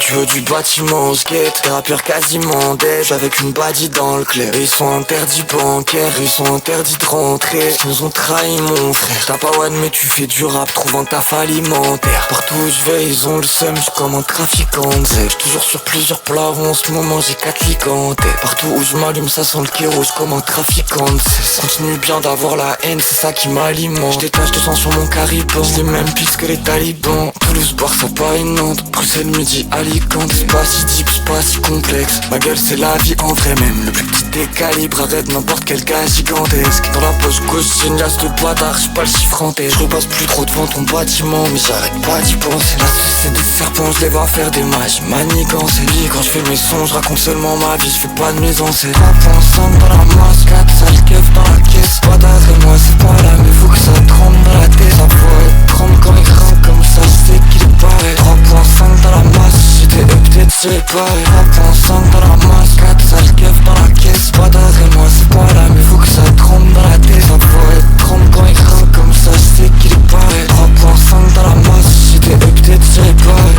du haut du bâtiment au skate. Des rappeurs quasiment dead, avec une badie dans le clair. Ils sont interdits bancaires, ils sont interdits de rentrer. Ils nous ont trahi mon frère. T'as pas one mais tu fais du rap, trouve un taf alimentaire. Partout où je vais ils ont le seum, j'suis comme un trafiquant de zèle. J'suis toujours sur plusieurs plats, en ce moment j'ai 4 ligantes. Partout où je m'allume ça sent le kéros comme un trafiquant de zèle. Continue bien d'avoir la haine, c'est ça qui m'alimente. J'détache de sang sur mon caribou, j'ai les mêmes pistes que les talibans. Toulouse, Barça, Paris, Nantes, Bruxelles, Midi, Alicante. C'est pas si deep, c'est pas si complexe. Ma gueule c'est la vie en vrai, même le plus petit des calibres arrête n'importe quel gars gigantesque. Dans la poche gauche j'ai une liasse de bâtard, j'suis pas le chiffre en tête. J'repasse plus trop devant ton bâtiment, mais j'arrête pas d'y penser. Là c'est des serpents, je les vois faire des mages manigances. Et puis quand je fais mes sons, je raconte seulement ma vie, je fais pas de mise en scène. 3.5 dans la masse, 4 sales keufs dans la caisse. Bâtard et moi c'est pas là, mais faut que ça tremble dans la tête. Ça pourrait tremble quand il grimpe comme ça, je sais qu'il est pareil. 3.5 dans la masse, j'étais peut-être c'est pareil. 3.5 dans la masse, 4 sales keufs dans la caisse. Bâtard et moi c'est pas là, mais faut que ça tremble dans la tête. Ça pourrait tremble quand il grimpe comme ça, je sais qu'il est pareil. 3.5 dans la masse, j'étais peut-être c'est pareil.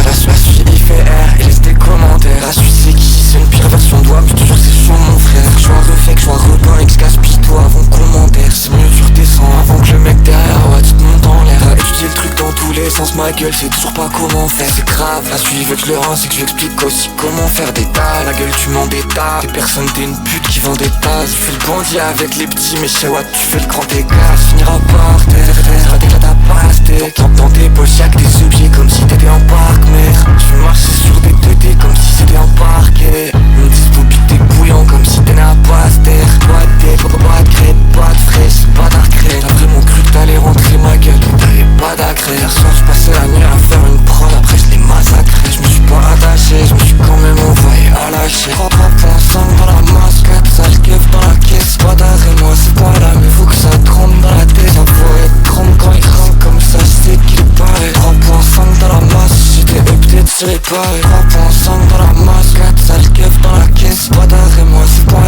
La suite il fait R, il laisse des commentaires. La suite c'est qui, c'est une pire version de moi, mais toujours c'est chaud mon frère. Je vois un refait, que je vois un repeint et que je gaspille-toi avant commentaire. C'est mieux tu redescends avant que le mec derrière, ouais tu te montes en l'air. Étudier le truc dans tous les sens, ma gueule c'est toujours pas comment faire. C'est grave, la suite veut que je le rends, c'est que je lui explique aussi comment faire des tas. La gueule tu m'en détas, t'es personne, t'es une pute qui vend des tasses. Tu fais le bandit avec les petits, mais chez Watt tu fais le grand écart. Tu finiras par terre, dès que ta pastèque. Dans tes poches y'a que des objets comme si t'étais en parc, mère. Je veux marcher sur des teutés comme si c'était un parquet. Mon dispo beat t'es bouillant comme si t'es né à Pasteur. Pas de tête, pas de crête, pas de fraîche, pas d'arcrète. T'as vraiment cru que t'allais rentrer ma gueule, t'avais pas d'accrète. Hier soir j'passais la nuit à faire une prod, après je l'ai massacré. Je me suis pas attaché, je me suis quand même envoyé à lâcher. 3.5 dans la masse, 4 sales keufs dans la caisse. Bâtard et moi c'est pas là, mais faut que ça tremble dans la tête. Ça pourrait tremble quand il grimpe comme ça, je sais qu'il est pareil. 3.5 dans la masse, j'étais peut-être c'est pareil. 3.5 dans la masse, 4 sales keufs dans la caisse. Bâtard et moi c'est pas